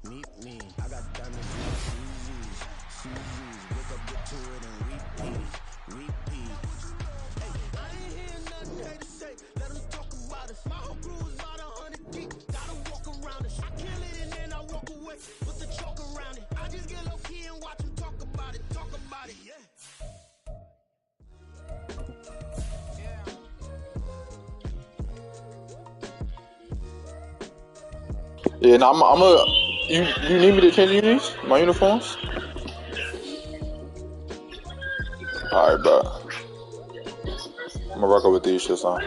Meet me. I got diamonds in my shoes. Wake up, get to it, and repeat. Hey, I ain't hearing nothing they to say. Let them talk about us. My whole crew is about 100 deep. Gotta walk around it. I kill it and then I walk away. Put the chalk around it. I just get low key and watch them talk about it. Yeah. Yeah, now you need me to change these? My uniforms? Alright, bro. I'm gonna rock up with these shits on.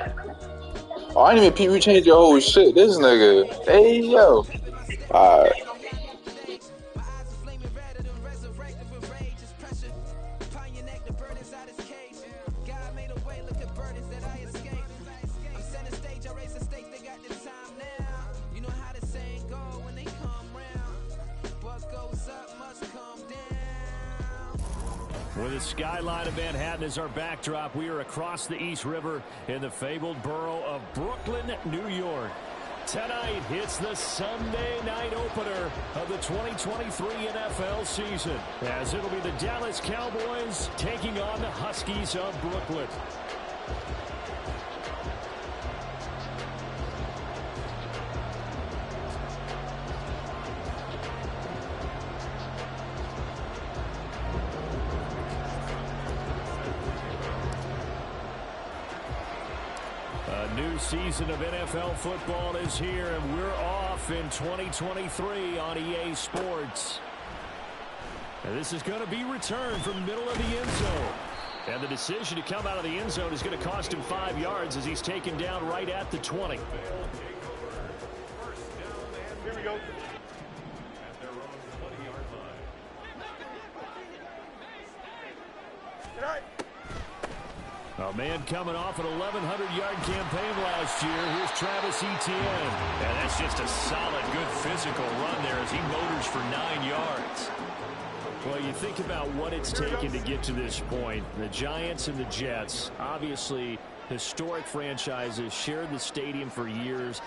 Oh, I didn't even peep you change your whole shit. This nigga. Hey, yo. Alright. With the skyline of Manhattan as our backdrop, we are across the East River in the fabled borough of Brooklyn, New York. Tonight, it's the Sunday night opener of the 2023 NFL season, as it'll be the Dallas Cowboys taking on the Huskies of Brooklyn. New season of NFL football is here, and we're off in 2023 on EA Sports. And this is going to be returned from the middle of the end zone. And the decision to come out of the end zone is going to cost him 5 yards as he's taken down right at the 20. Here we go. A man coming off an 1,100-yard campaign last year. Here's Travis Etienne. And that's just a solid, good physical run there as he motors for 9 yards. Well, you think about what it's taken to get to this point. The Giants and the Jets, obviously historic franchises, shared the stadium for years.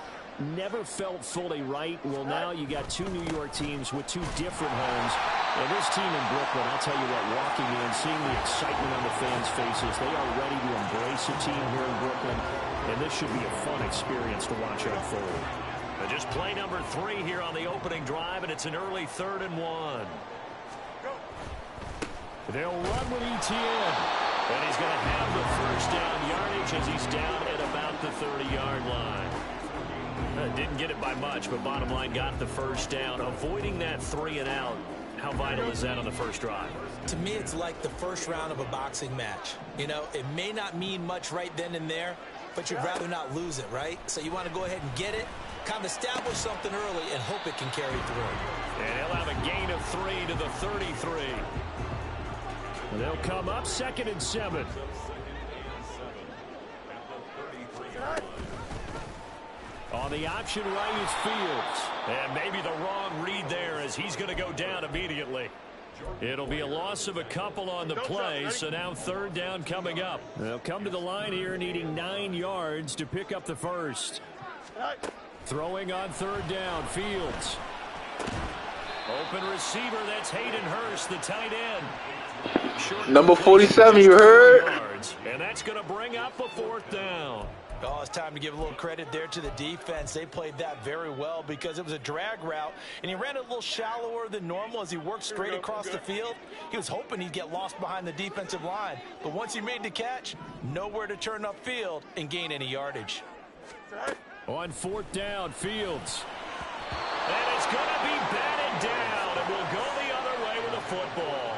Never felt fully right. Well, now you got two New York teams with two different homes. And this team in Brooklyn, I'll tell you what, walking in, seeing the excitement on the fans' faces, they are ready to embrace a team here in Brooklyn. And this should be a fun experience to watch unfold. Just play number 3 here on the opening drive, and it's an early 3rd and 1. They'll run with Etienne. And he's going to have the first down yardage as he's down at about the 30-yard line. Didn't get it by much, but bottom line got the first down. Avoiding that 3 and out. How vital is that on the first drive? To me, it's like the first round of a boxing match. You know, it may not mean much right then and there, but you'd rather not lose it, right? So you want to go ahead and get it, kind of establish something early, and hope it can carry through. And he'll have a gain of 3 to the 33. They'll come up 2nd and 7. On the option right is Fields. And maybe the wrong read there as he's going to go down immediately. It'll be a loss of a couple on the play, so now 3rd down coming up. They'll come to the line here needing 9 yards to pick up the first. Throwing on 3rd down, Fields. Open receiver, that's Hayden Hurst, the tight end. Short number 47, you heard? Yards, and that's going to bring up a 4th down. Oh, it's time to give a little credit there to the defense. They played that very well because it was a drag route, and he ran it a little shallower than normal as he worked straight across the field. He was hoping he'd get lost behind the defensive line, but once he made the catch, nowhere to turn upfield and gain any yardage. On 4th down, Fields. And it's going to be batted down, and we'll go the other way with the football.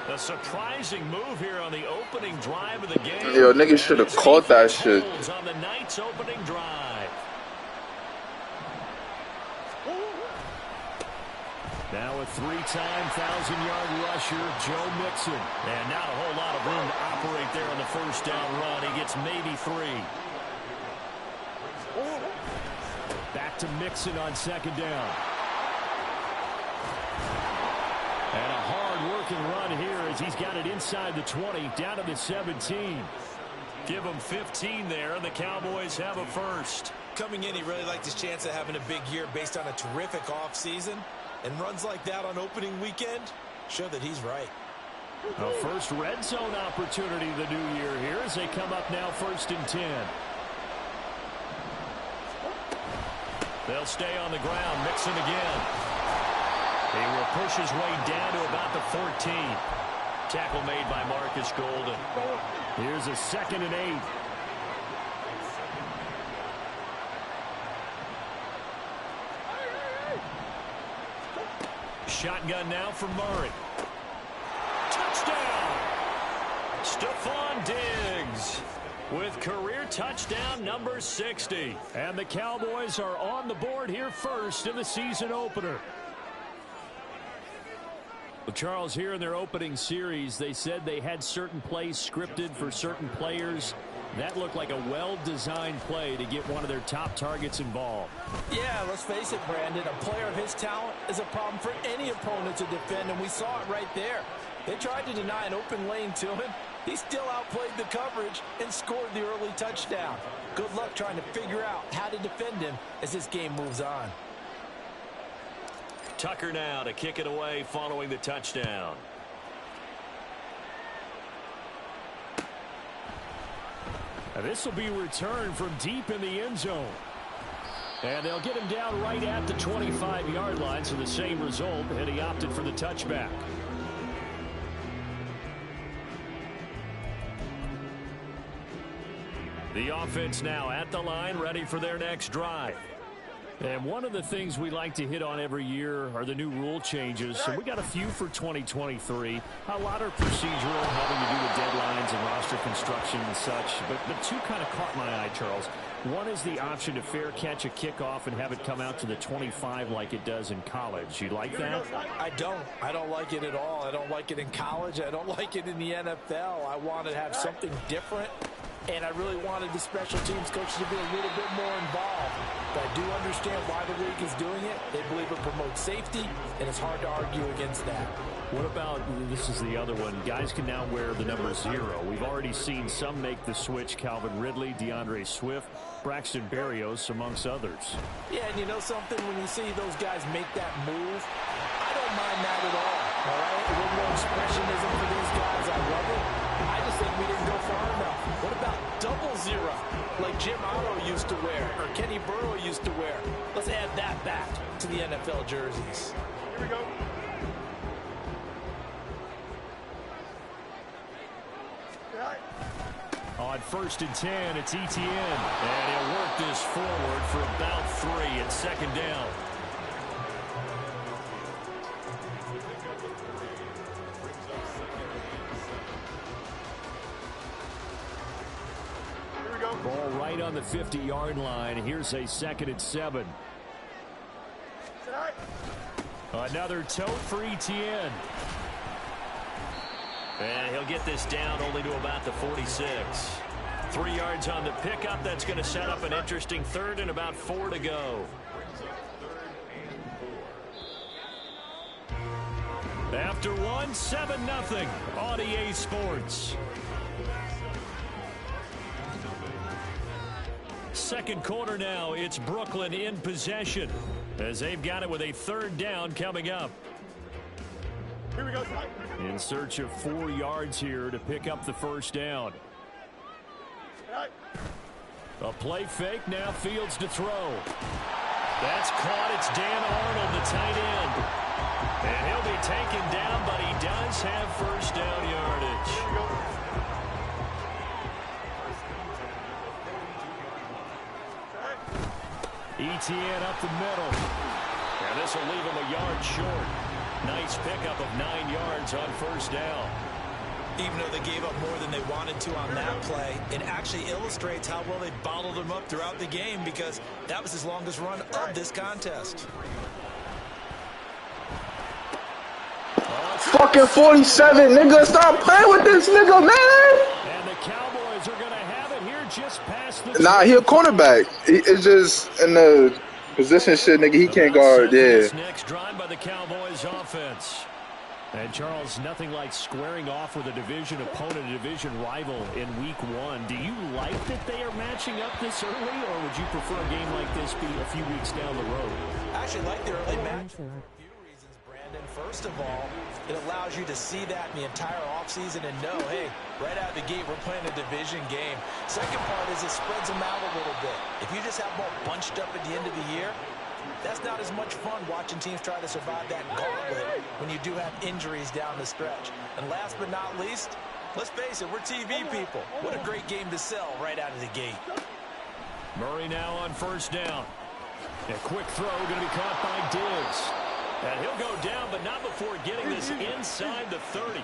A surprising move here on the opening drive of the game. Yo, niggas should have caught that shit. On the night's opening drive. Now a 3-time 1,000-yard rusher, Joe Mixon. And not a whole lot of room to operate there on the first down run. He gets maybe 3. Back to Mixon on 2nd down. And a hard-working run here as he's got it inside the 20, down to the 17. Give him 15 there, and the Cowboys have a first. Coming in, he really liked his chance of having a big year based on a terrific offseason. And runs like that on opening weekend show that he's right. A first red zone opportunity the new year here as they come up now 1st and 10. They'll stay on the ground. Mixon again. He will push his way down to about the 14. Tackle made by Marcus Golden. Here's a 2nd and 8. Shotgun now for Murray. Touchdown! Stephon Diggs with career touchdown number 60. And the Cowboys are on the board here first in the season opener. Well, Charles, here in their opening series, they said they had certain plays scripted for certain players. That looked like a well-designed play to get one of their top targets involved. Yeah, let's face it, Brandon. A player of his talent is a problem for any opponent to defend, and we saw it right there. They tried to deny an open lane to him. He still outplayed the coverage and scored the early touchdown. Good luck trying to figure out how to defend him as this game moves on. Tucker now to kick it away following the touchdown. Now this will be returned from deep in the end zone. And they'll get him down right at the 25-yard line, so the same result, and he opted for the touchback. The offense now at the line, ready for their next drive. And one of the things we like to hit on every year are the new rule changes. So we got a few for 2023. A lot are procedural, having to do with deadlines and roster construction and such. But the two kind of caught my eye, Charles. One is the option to fair catch a kickoff and have it come out to the 25 like it does in college. You like that? I don't. I don't like it at all. I don't like it in college. I don't like it in the NFL. I want to have something different. And I really wanted the special teams coaches to be a little bit more involved. But I do understand why the league is doing it. They believe it promotes safety, and it's hard to argue against that. What about, this is the other one, guys can now wear the number 0. We've already seen some make the switch. Calvin Ridley, DeAndre Swift, Braxton Berrios, amongst others. Yeah, and you know something? When you see those guys make that move, I don't mind that at all right? A little more expressionism for these guys. I love it. I just think we didn't go far enough. What about 00, like Jim Otto used to wear, or Kenny Burrow used to wear? Let's add that back to the NFL jerseys. Here we go. On 1st and 10, it's ETN. And he'll work this forward for about 3 at 2nd down. Here we go. Ball right on the 50-yard line. Here's a 2nd and 7. Another tote for ETN. And he'll get this down only to about the 46. 3 yards on the pickup. That's going to set up an interesting 3rd and about 4 to go. After one, 7-0 on EA Sports. Second quarter now. It's Brooklyn in possession as they've got it with a 3rd down coming up. Here we go. In search of 4 yards here to pick up the 1st down. A play fake, now Fields to throw. That's caught. It's Dan Arnold, the tight end. And he'll be taken down, but he does have 1st down yardage. ETN up the middle. And this will leave him a yard short. Nice pickup of 9 yards on 1st down. Even though they gave up more than they wanted to on that play, it actually illustrates how well they bottled him up throughout the game, because that was his longest run of this contest. Fucking 47, nigga. Stop playing with this nigga, man. And the Cowboys are going to have it here just past the... Nah, he a cornerback. It's just in the position shit, nigga. He can't guard, yeah. Next drive by the Cowboys offense. And Charles, nothing like squaring off with a division opponent, a division rival in week 1. Do you like that they are matching up this early, or would you prefer a game like this be a few weeks down the road? I actually like the early match. Brandon, first of all, it allows you to see that in the entire offseason and know, hey, right out of the gate, we're playing a division game. Second part is it spreads them out a little bit. If you just have them all bunched up at the end of the year, that's not as much fun watching teams try to survive that gauntlet when you do have injuries down the stretch. And last but not least, let's face it, we're TV people. What a great game to sell right out of the gate. Murray now on first down. A quick throw going to be caught by Diggs. And he'll go down, but not before getting this inside the 30.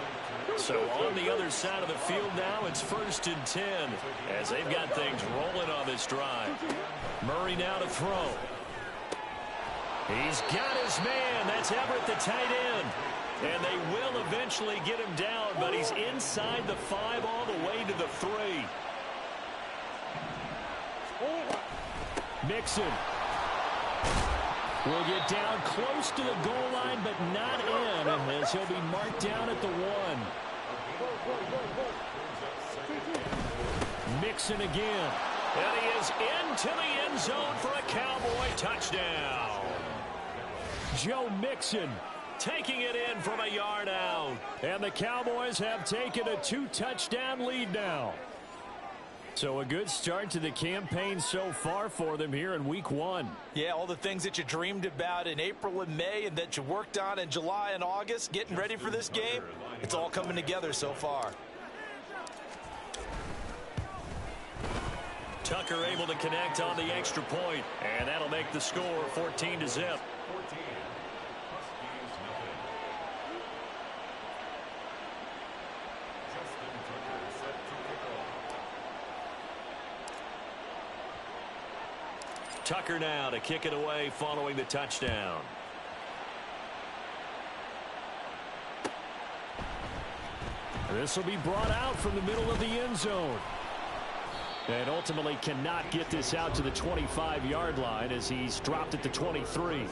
So on the other side of the field now, it's 1st and 10 as they've got things rolling on this drive. Murray now to throw. He's got his man. That's Everett, the tight end. And they will eventually get him down, but he's inside the 5 all the way to the 3. Mixon will get down close to the goal line, but not in, as he'll be marked down at the 1. Mixon again. And he is into the end zone for a Cowboy touchdown. Joe Mixon taking it in from a yard out. And the Cowboys have taken a 2-touchdown lead now. So a good start to the campaign so far for them here in week 1. Yeah, all the things that you dreamed about in April and May and that you worked on in July and August, getting ready for this game, it's all coming together so far. Tucker able to connect on the extra point, and that'll make the score 14-0. Tucker now to kick it away following the touchdown. This will be brought out from the middle of the end zone. And ultimately cannot get this out to the 25-yard line as he's dropped at the 23.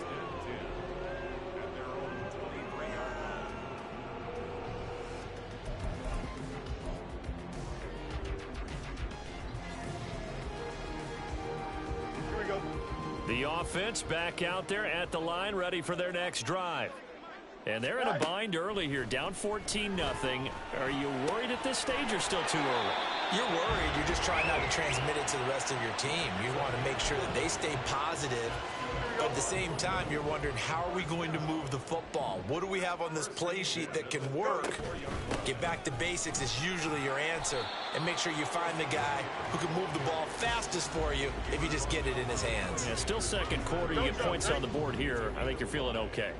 The offense back out there at the line, ready for their next drive. And they're in a bind early here, down 14-0. Are you worried at this stage or still too early? You're worried. You're just trying not to transmit it to the rest of your team. You want to make sure that they stay positive. But at the same time, you're wondering, how are we going to move the football? What do we have on this play sheet that can work? Get back to basics is usually your answer. And make sure you find the guy who can move the ball fastest for you if you just get it in his hands. Yeah, still second quarter. You get points on the board here. I think you're feeling okay.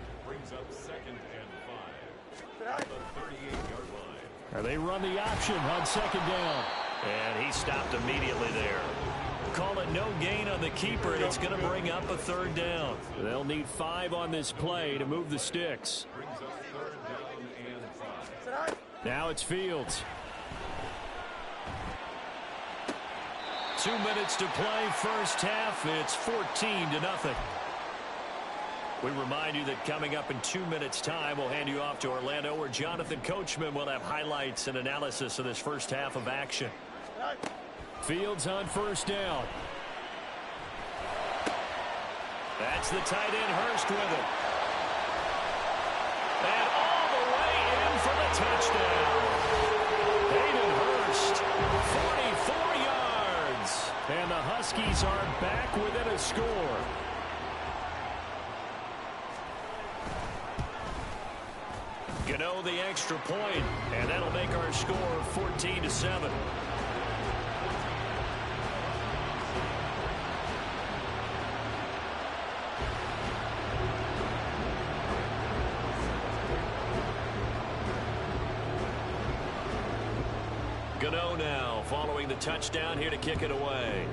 They run the option on second down. And he stopped immediately there. Call it no gain on the keeper, and it's going to bring up a 3rd down. They'll need 5 on this play to move the sticks. Now it's Fields. 2 minutes to play first half. It's 14-0. We remind you that coming up in 2 minutes' time, we'll hand you off to Orlando, where Jonathan Coachman will have highlights and analysis of this first half of action. Fields on first down. That's the tight end, Hurst, with it. And all the way in for the touchdown. Hayden Hurst, 44 yards. And the Huskies are back within a score. Gano the extra point, and that'll make our score 14-7. Gano now following the touchdown here to kick it away.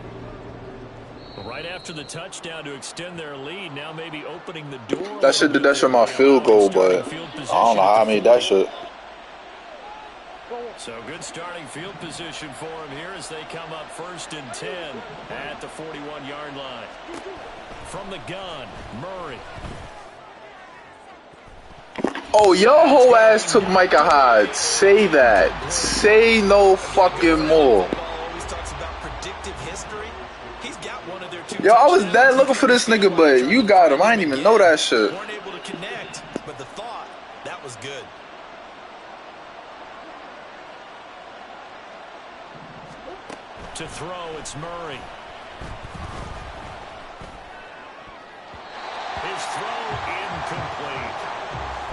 Right after the touchdown to extend their lead, now maybe opening the door. That shit did that shit my field goal, but I don't know how I made that shit. So good starting field position for him here as they come up 1st and 10 at the 41-yard line. From the gun, Murray. Oh, your whole ass took Micah Hyde. Say that. Say no fucking more. Yo, I was dead looking for this nigga, but you got him. I didn't even know that shit. Weren't able to connect. effect, but the thought, that was good. To throw, it's Murray. His throw incomplete.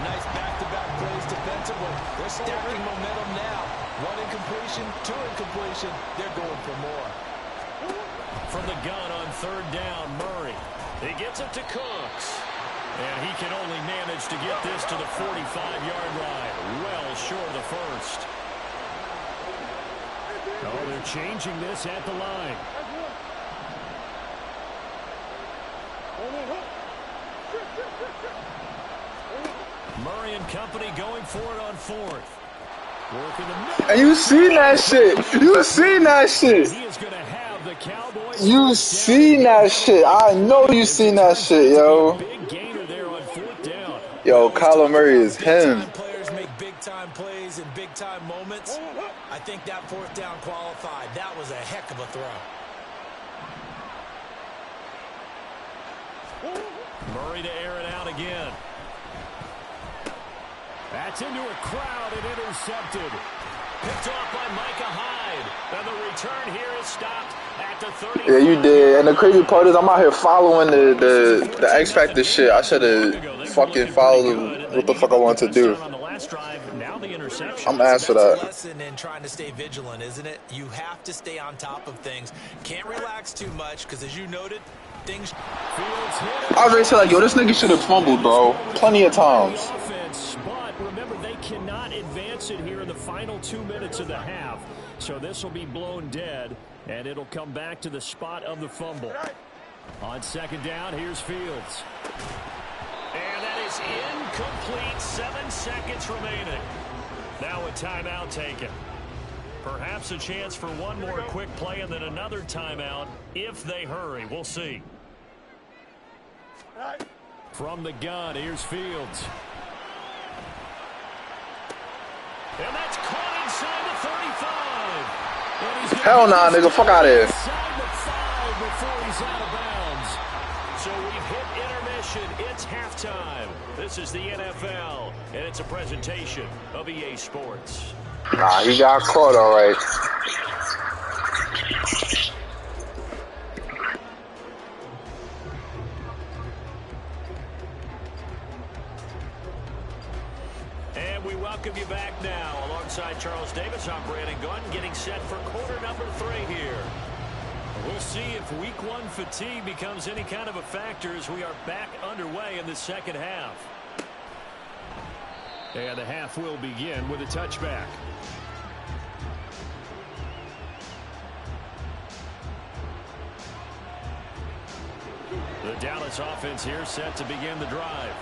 Nice back-to-back plays defensively. They're stacking momentum now. One incompletion, two incompletion. They're going for more. From the gun on third down, Murray. He gets it to Cooks. And he can only manage to get this to the 45-yard line. Well short of the first. Oh, they're changing this at the line. Murray and company going for it on fourth. Working the middle. And you seen that shit. You seen that shit. He is going to have the Cowboys. You seen that shit. I know you seen that shit, yo. Big gainer there on fourth down. Yo, Kyler Murray is him. Players make big-time plays in big-time moments. I think that fourth down qualified. That was a heck of a throw. Murray to air it out again. That's into a crowd and intercepted. Picked off by Micah Hyde. And the return here is stopped at the 30. Yeah, you did. And the crazy part is I'm out here following the X Factor shit. I should have fucking followed what the fuck I wanted to do. I'm asked for that. Lesson in trying to stay vigilant, isn't it? You have to stay on top of things. Can't relax too much because, as you noted, things. I already said, like, yo, this nigga should have fumbled, bro. Plenty of times. But remember, they cannot advance it here in the final 2 minutes of the half. So this will be blown dead, and it'll come back to the spot of the fumble. On second down, here's Fields. And that is incomplete. 7 seconds remaining. Now a timeout taken. Perhaps a chance for one more quick play and then another timeout if they hurry. We'll see. From the gun, here's Fields. And that's caught inside the 35. Hell nah, nigga. Fuck out of here. Inside the 5 before he's out of bounds. So we've hit intermission. It's halftime. This is the NFL, and it's a presentation of EA Sports. Nah, he got caught, all right. And we welcome you back now. Alongside Charles Davis, I'm Brandon Gunn, getting set for quarter number 3 here. We'll see if week 1 fatigue becomes any kind of a factor as we are back underway in the second half. And the half will begin with a touchback. The Dallas offense here set to begin the drive.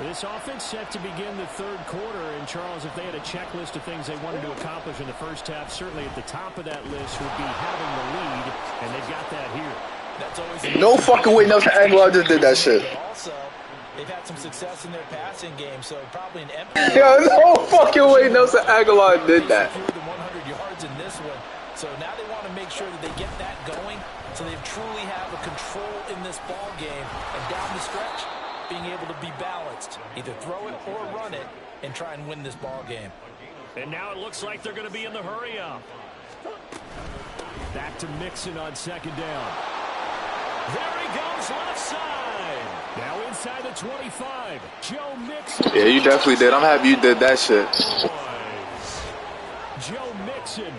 This offense set to begin the third quarter. And, Charles, if they had a checklist of things they wanted to accomplish in the first half, certainly at the top of that list would be having the lead, and they've got that here. That's always No fucking way Nelson Aguilar just did that shit. Also, they've had some success in their passing game, so probably an empty. Yo, no fucking way Nelson Aguilar did that. Fewer than 100 yards in this one. So now they want to make sure that they get that going so they truly have a control in this ball game. And down the stretch, being able to be balanced. Either throw it or run it and try and win this ball game. And now it looks like they're going to be in the hurry up. Back to Mixon on second down. There he goes left side. Now inside the 25. Joe Mixon. Yeah, you definitely did. I'm happy you did that shit. Joe Mixon.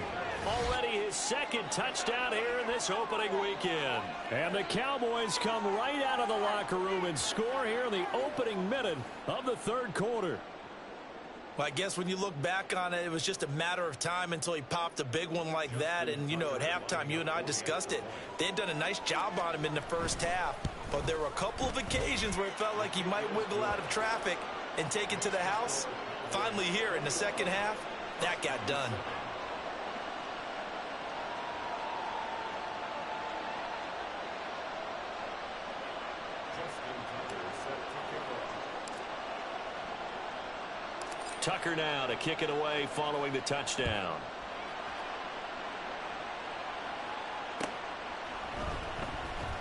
Already his second touchdown here in this opening weekend. And the Cowboys come right out of the locker room and score here in the opening minute of the third quarter. Well, I guess when you look back on it, it was just a matter of time until he popped a big one like that. And, you know, at halftime, you and I discussed it. They had done a nice job on him in the first half. But there were a couple of occasions where it felt like he might wiggle out of traffic and take it to the house. Finally here in the second half, that got done. Tucker now to kick it away following the touchdown.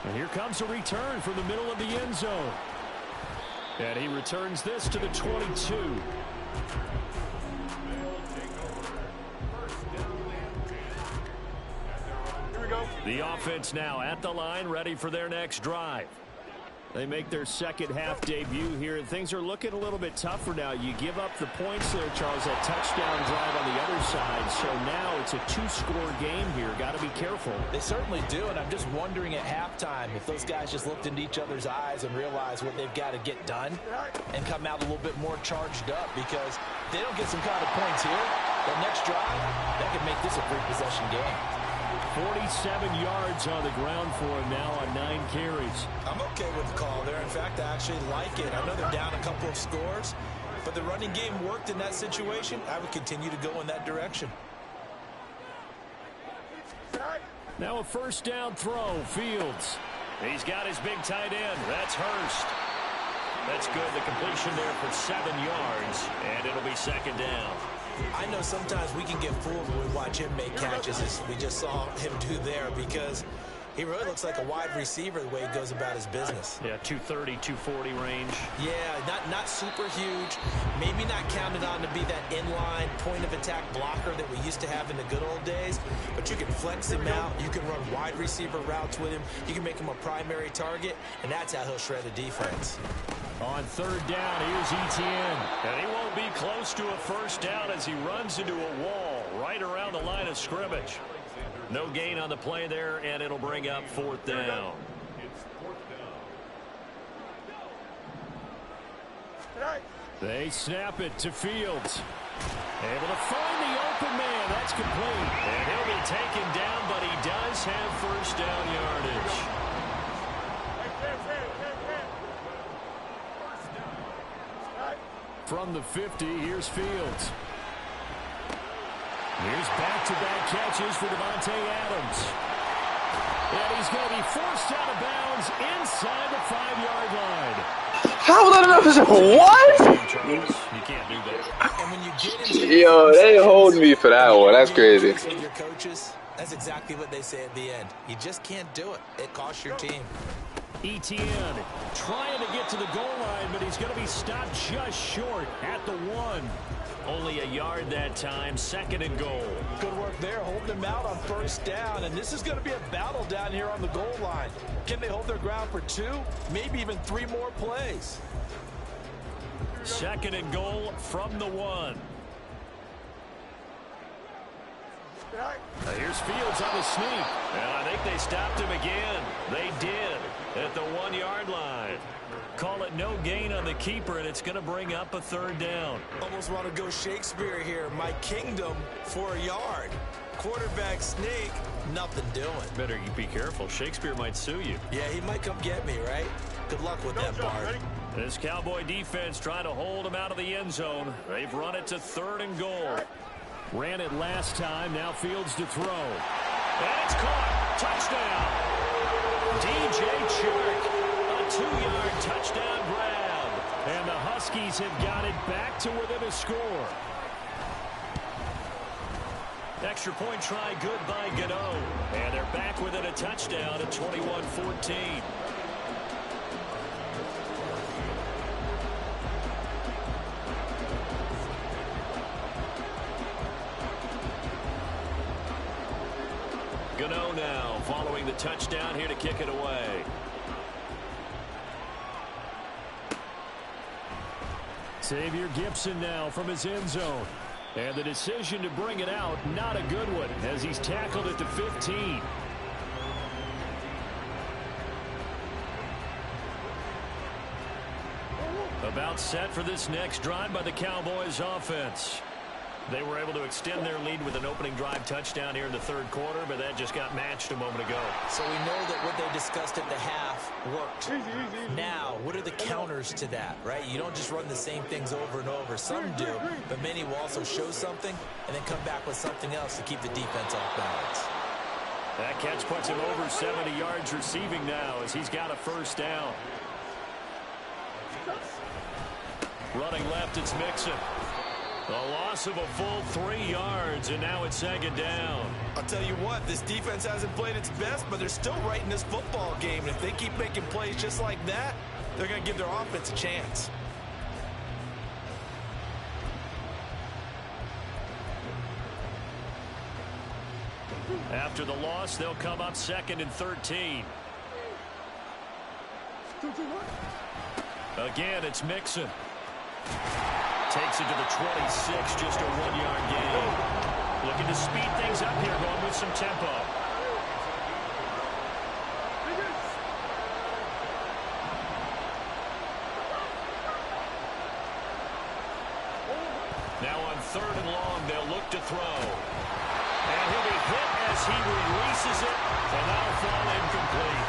And here comes a return from the middle of the end zone. And he returns this to the 22. The offense now at the line, ready for their next drive. They make their second half debut here, and things are looking a little bit tougher now. You give up the points there, Charles, that touchdown drive on the other side. So now it's a two-score game here. Got to be careful. They certainly do, and I'm just wondering at halftime if those guys just looked into each other's eyes and realized what they've got to get done and come out a little bit more charged up, because if they don't get some kind of points here, that next drive, that could make this a three-possession game. 47 yards on the ground for him now on 9 carries. I'm okay with the call there. In fact, I actually like it. I know they're down a couple of scores, but the running game worked in that situation. I would continue to go in that direction. Now a first down throw, Fields. He's got his big tight end. That's Hurst. That's good. The completion there for 7 yards, and it'll be second down. I know sometimes we can get fooled when we watch him make catches, as we just saw him do there, because he really looks like a wide receiver the way he goes about his business. Yeah, 230, 240 range. Yeah, not super huge. Maybe not counted on to be that inline point-of-attack blocker that we used to have in the good old days, but you can flex him out. You can run wide receiver routes with him. You can make him a primary target, and that's how he'll shred the defense. On third down, here's Etienne. And he won't be close to a first down as he runs into a wall right around the line of scrimmage. No gain on the play there, and it'll bring up fourth down. They snap it to Fields. Able to find the open man. That's complete. And he'll be taken down, but he does have first down yardage. From the 50, here's Fields. Here's back-to-back catches for Devontae Adams. And he's going to be forced out of bounds inside the 5-yard line. How was that enough? What? You can't do that. And when you get into Yo, they hold me for that one. That's crazy. with your coaches, that's exactly what they say at the end. You just can't do it. It costs your team. Etienne trying to get to the goal line, but he's going to be stopped just short at the 1. Only a yard that time, second and goal. Good work there, holding them out on first down, and this is going to be a battle down here on the goal line. Can they hold their ground for 2, maybe even 3 more plays? Second and goal from the 1. Here's Fields on the sneak. And I think they stopped him again. They did at the 1-yard line. Call it no gain on the keeper, and it's going to bring up a third down. Almost want to go Shakespeare here. My kingdom for a yard. Quarterback sneak, nothing doing. Better be careful. Shakespeare might sue you. Yeah, he might come get me, right? Good luck with that, Bart. This Cowboy defense trying to hold him out of the end zone. They've run it to third and goal. Ran it last time. Now Fields to throw. And it's caught. Touchdown. DJ Chark. A 2-yard touchdown grab. And the Huskies have got it back to within a score. Extra point try good by Gano. And they're back within a touchdown at 21-14. Gano now following the touchdown here to kick it away. Xavier Gibson now from his end zone. And the decision to bring it out, not a good one, as he's tackled at the 15. About set for this next drive by the Cowboys offense. They were able to extend their lead with an opening drive touchdown here in the third quarter, but that just got matched a moment ago. So we know that what they discussed at the half worked. Now, what are the counters to that, right? You don't just run the same things over and over. Some do, but many will also show something and then come back with something else to keep the defense off balance. That catch puts him over 70 yards receiving now as he's got a first down. Running left, it's Mixon. A loss of a full 3 yards, and now it's second down. I'll tell you what, this defense hasn't played its best, but they're still right in this football game. And if they keep making plays just like that, they're going to give their offense a chance. After the loss, they'll come up 2nd and 13. Again, it's Mixon. Takes it to the 26, just a 1-yard gain. Looking to speed things up here, going with some tempo. Now on 3rd and long, they'll look to throw. And he'll be hit as he releases it, and that'll fall incomplete.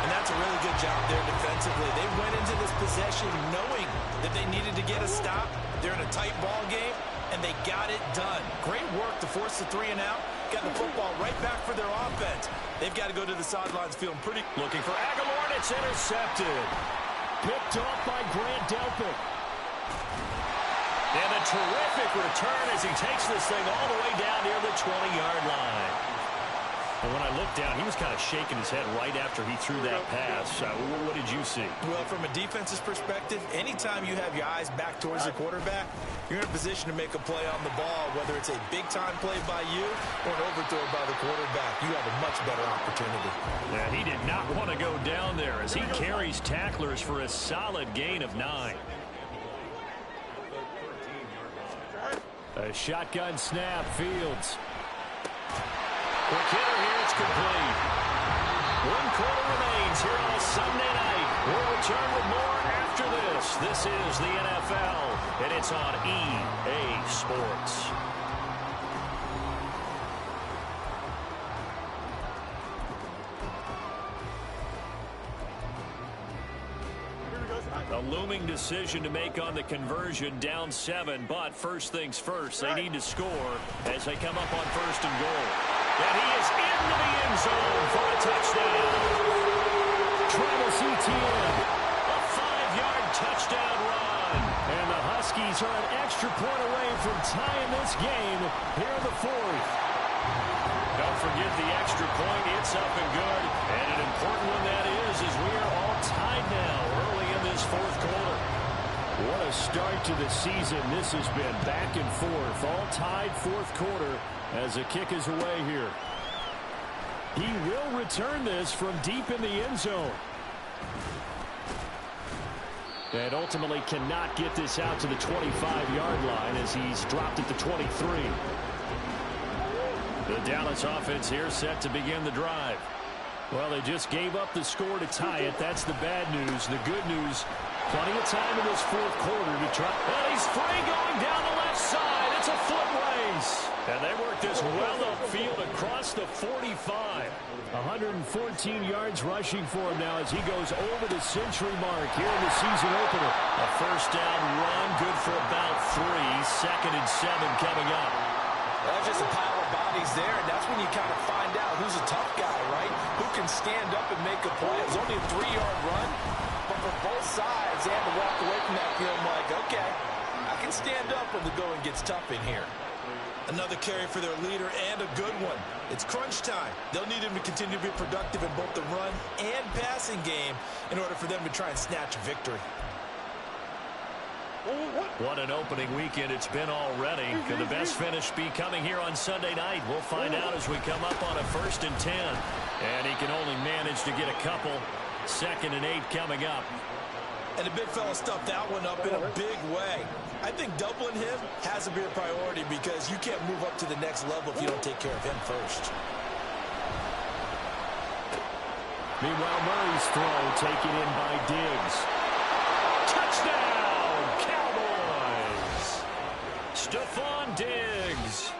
And that's a really good job there defensively. They went into this possession knowing that they needed to get a stop. They're in a tight ball game, and they got it done. Great work to force the 3 and out. Got the football right back for their offense. They've got to go to the sidelines feeling pretty. Looking for Aguilar, and it's intercepted. Picked off by Grant Delpit. And a terrific return as he takes this thing all the way down near the 20-yard line. And when I looked down, he was kind of shaking his head right after he threw that pass. What did you see? Well, from a defense's perspective, anytime you have your eyes back towards the quarterback, you're in a position to make a play on the ball, whether it's a big-time play by you or an overthrow by the quarterback. You have a much better opportunity. Yeah, he did not want to go down there as he carries tacklers for a solid gain of 9. A shotgun snap, Fields. Quick hitter here, it's complete. 1 quarter remains here on a Sunday night. We'll return with more after this. This is the NFL, and it's on EA Sports. A looming decision to make on the conversion, down 7, but first things first, they need to score as they come up on 1st and goal. And he is into the end zone for a touchdown. Travis Etienne. A 5-yard touchdown run. And the Huskies are an extra point away from tying this game here in the 4th. Don't forget the extra point. It's up and good. And an important one that is as we are all tied now early in this 4th quarter. What a start to the season this has been. Back and forth. All tied 4th quarter as the kick is away here. He will return this from deep in the end zone. And ultimately cannot get this out to the 25-yard line as he's dropped at the 23. The Dallas offense here set to begin the drive. Well, they just gave up the score to tie it. That's the bad news. The good news, plenty of time in this 4th quarter to try. And he's free going down the left side. It's a foot race. And they work this well upfield across the 45. 114 yards rushing for him now as he goes over the century mark here in the season opener. A 1st down run, good for about 3. 2nd and 7 coming up. That's just a pile of bodies there, and that's when you kind of find out who's a tough guy, right? Who can stand up and make a play. It was only a 3-yard run, but for both sides, they had to walk away from that feeling like, okay, I can stand up when the going gets tough in here. Another carry for their leader and a good one. It's crunch time. They'll need him to continue to be productive in both the run and passing game in order for them to try and snatch a victory. What an opening weekend it's been already. Could the best finish be coming here on Sunday night? We'll find out as we come up on a 1st and 10. And he can only manage to get a couple. 2nd and 8 coming up. And the big fella stuffed that one up in a big way. I think doubling him has to be a priority because you can't move up to the next level if you don't take care of him first. Meanwhile, Murray's throw taken in by Diggs. Touchdown, Cowboys! Stephon Diggs.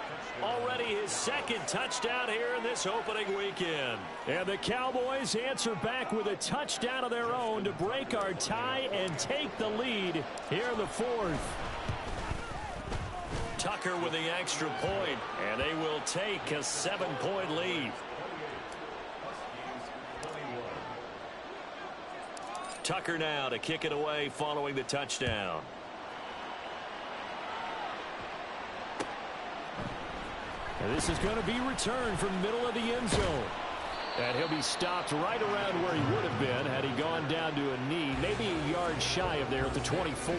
Already his 2nd touchdown here in this opening weekend. And the Cowboys answer back with a touchdown of their own to break our tie and take the lead here in the 4th. Tucker with the extra point, and they will take a 7-point lead. Tucker now to kick it away following the touchdown. And this is going to be returned from the middle of the end zone. And he'll be stopped right around where he would have been had he gone down to a knee, maybe a yard shy of there at the 24.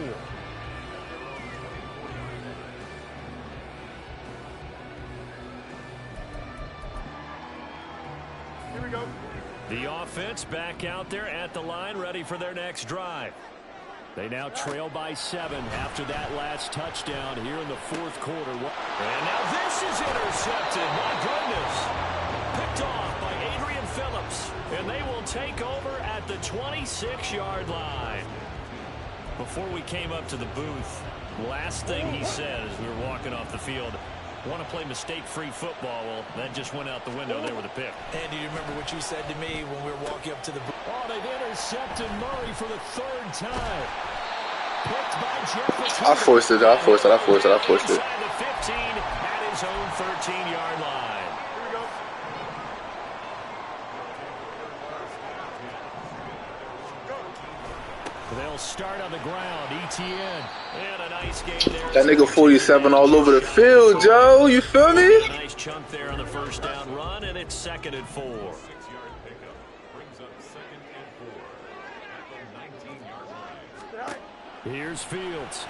Here we go. The offense back out there at the line, ready for their next drive. They now trail by 7 after that last touchdown here in the fourth quarter. And now this is intercepted. My goodness. Picked off by Adrian Phillips. And they will take over at the 26-yard line. Before we came up to the booth, last thing he said as we were walking off the field, want to play mistake-free football. Well, that just went out the window there with a pick. And do you remember what you said to me when we were walking up to the booth? Oh, they've intercepted Murray for the 3rd time. Picked by Jefferson. I forced it. Inside the 15 at his own 13-yard line. Here we go. They'll start on the ground. ETN. And a nice game there. That nigga 47 all over the field, Joe. You feel me? A nice chunk there on the first down run, and it's 2nd and 4. 6-yard pickup brings up 2nd and 4 at the 19-yard line. Here's Fields.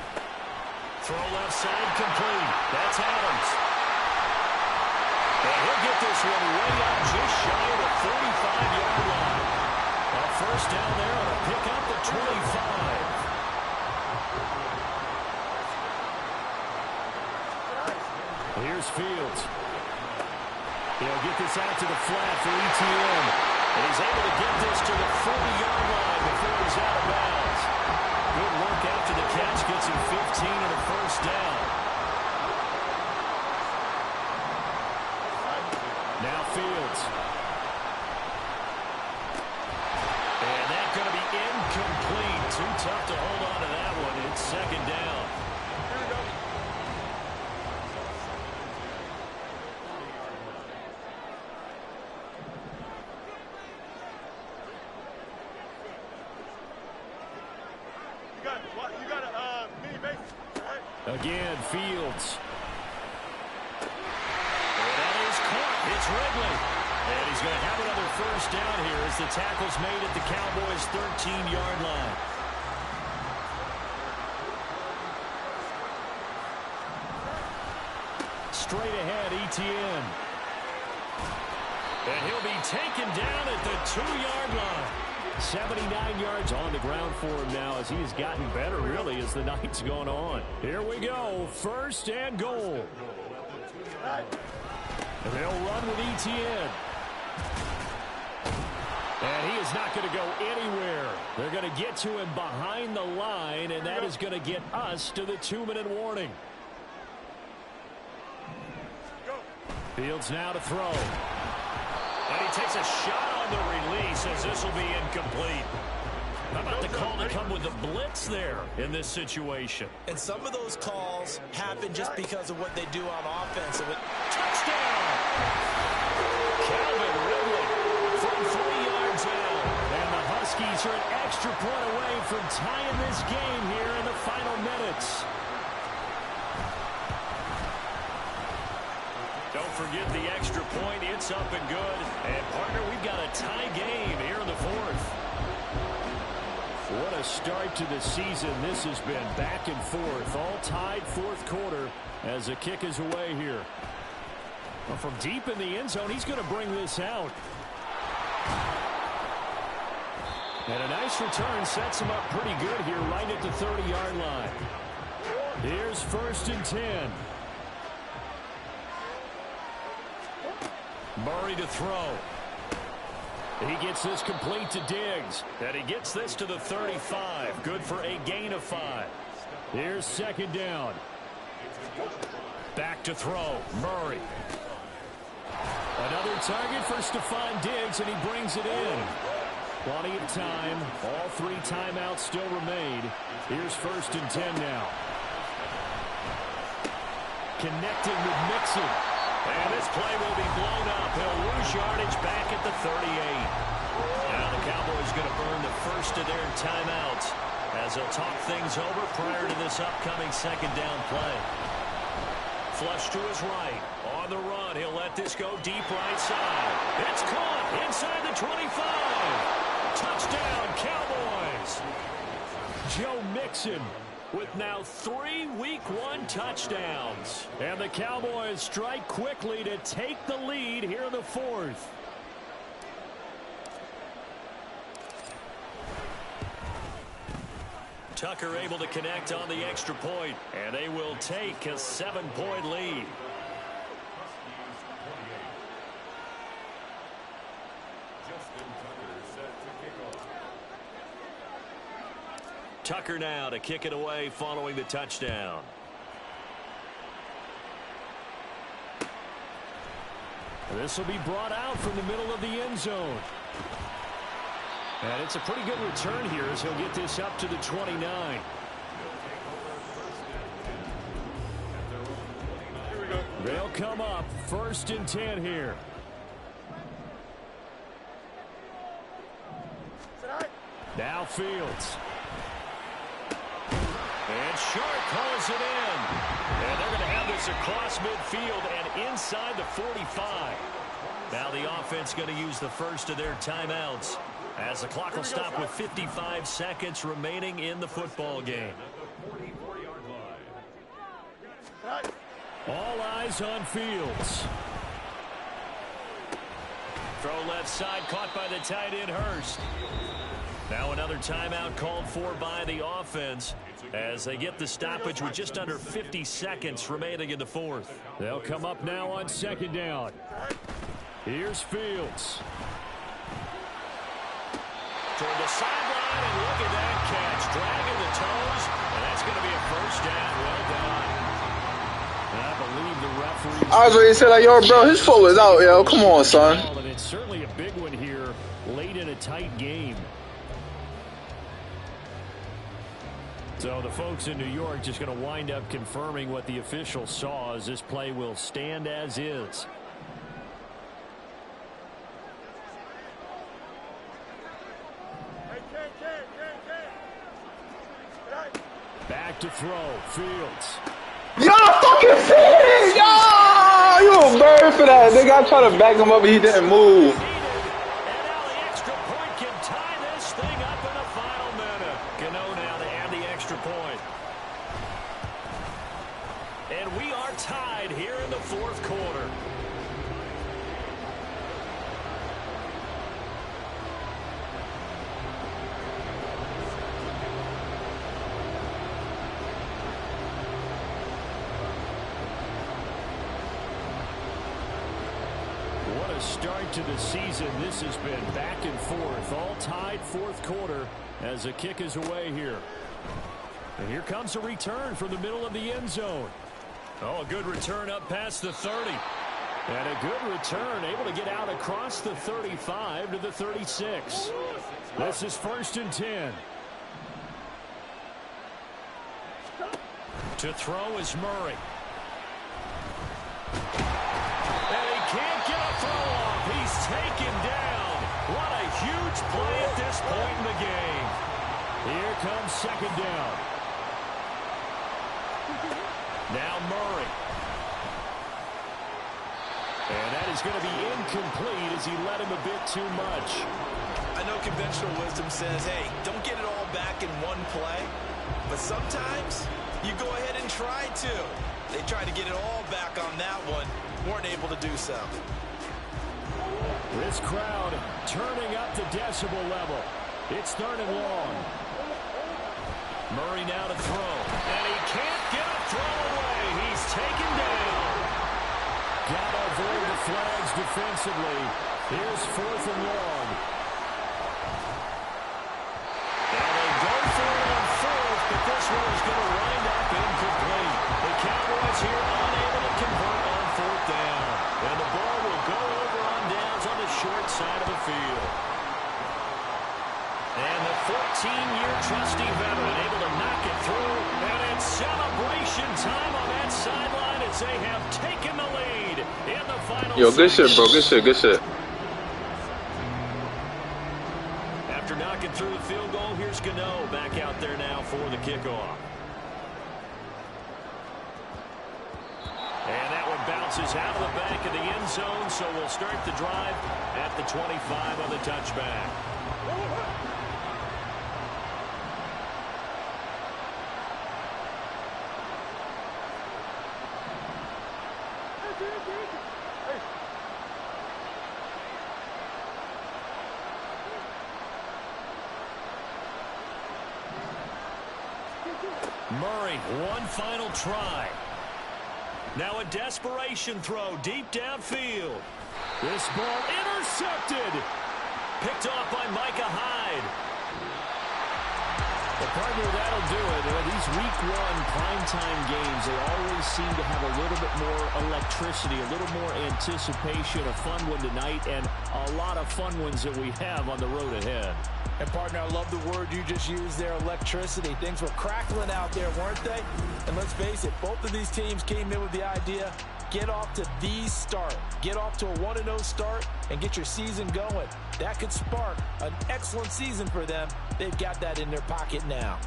Throw left side complete. That's Adams. And he'll get this one way up just shy of the 35-yard line. A first down there on a pickup at 25. Here's Fields. He'll get this out to the flat for ETN. And he's able to get this to the 40-yard line before he's out of bounds. Good work after the catch. Gets him 15 and a first down. Now Fields. And that's going to be incomplete. Too tough to hold on to that one. It's 2nd down. Again, Fields. And that is caught. It's Ridley. And he's going to have another first down here as the tackle's made at the Cowboys' 13-yard line. Straight ahead, ETN. And he'll be taken down at the 2-yard line. 79 yards on the ground for him now as he has gotten better, really, as the night's gone on. Here we go. 1st and goal. And they'll run with ETN. And he is not going to go anywhere. They're going to get to him behind the line, and that is going to get us to the 2-minute warning. Fields now to throw. And he takes a shot on the release as this will be incomplete. How about the call to come with the blitz there in this situation? And some of those calls happen just because of what they do on offense. Touchdown! Calvin Ridley from 3 yards out. And the Huskies are an extra point away from tying this game here in the final minutes. Don't forget the extra point. It's up and good. And, partner, we've got a tie game here in the 4th. What a start to the season this has been. Back and forth. All tied 4th quarter as the kick is away here. Well, from deep in the end zone, he's going to bring this out. And a nice return sets him up pretty good here right at the 30-yard line. Here's 1st and 10. Murray to throw. He gets this complete to Diggs. And he gets this to the 35. Good for a gain of 5. Here's 2nd down. Back to throw. Murray. Another target for Stephon Diggs, and he brings it in. Plenty of time. All 3 timeouts still remain. Here's 1st and 10 now. Connecting with Mixon. And this play will be blown up. He'll lose yardage back at the 38. Now the Cowboys going to burn the first of their timeouts as they'll talk things over prior to this upcoming 2nd down play. Flush to his right. on the run. He'll let this go deep right side. It's caught inside the 25. Touchdown, Cowboys. Joe Mixon with now 3 Week 1 touchdowns. And the Cowboys strike quickly to take the lead here in the 4th. Tucker able to connect on the extra point, and they will take a 7-point lead. Tucker now to kick it away following the touchdown. This will be brought out from the middle of the end zone. And it's a pretty good return here as he'll get this up to the 29. They'll come up 1st and 10 here. Now Fields. And Sharp calls it in. And they're going to have this across midfield and inside the 45. Now the offense going to use the first of their timeouts, as the clock will stop with 55 seconds remaining in the football game. All eyes on Fields. Throw left side, caught by the tight end Hurst. Now another timeout called for by the offense as they get the stoppage with just under 50 seconds remaining in the 4th. They'll come up now on 2nd down. Here's Fields. Toward the sideline, and look at that catch. Dragging the toes, and that's going to be a 1st down. Well done. And I believe the referee... I was ready to say, like, yo, bro, his foot was out, yo. Come on, son. And it's certainly a big one here late in a tight game. So the folks in New York just going to wind up confirming what the official saw, as this play will stand as is. Back to throw, Fields. Yo, fucking Fields! Yo, you a bird for that. Nigga, I tried to back him up, but he didn't move. And now the extra point can tie this thing up in the final minute. Gano now to add the extra point. And we are tied here in the 4th quarter. Start to the season. This has been back and forth, all tied 4th quarter as a kick is away here. And here comes a return from the middle of the end zone. Oh, a good return up past the 30. And a good return, able to get out across the 35 to the 36. This is 1st and 10. To throw is Murray. And he can't get a throw off. He's taken down. What a huge play at this point in the game. Here comes 2nd down. Now Murray. And that is going to be incomplete as he let him a bit too much. I know conventional wisdom says, hey, don't get it all back in one play. But sometimes you go ahead and try to. They tried to get it all back on that one. Weren't able to do so. This crowd turning up the decibel level. It's 3rd and long. Murray now to throw. And he can't get a throw away. He's taken down. Got to avoid the flags defensively. Here's 4th and long. And they go for it on 4th, but this one is going to wind up incomplete. The Cowboys here unable to convert on 4th down. And the ball will go over on downs on the short side of the field. And the 14-year trusty veteran able to knock it through. And it's celebration time on that sideline as they have taken the lead in the final. Yo, good shit, bro. Good shit, good shit. After knocking through the field goal, here's Gano back out there now for the kickoff. And that one bounced bounces out of the back of the end zone, so we'll start the drive at the 25 on the touchback. Murray, one final try. Now a desperation throw deep downfield. This ball intercepted. Picked off by Micah Hyde. The partner, that'll do it. These week one primetime games, they always seem to have a little bit more electricity, a little more anticipation, a fun one tonight, and a lot of fun ones that we have on the road ahead. And, partner, I love the word you just used there, electricity. Things were crackling out there, weren't they? And let's face it, both of these teams came in with the idea, get off to the start. Get off to a 1-0 start and get your season going. That could spark an excellent season for them. They've got that in their pocket now.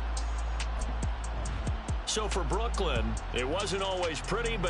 So for Brooklyn, it wasn't always pretty, but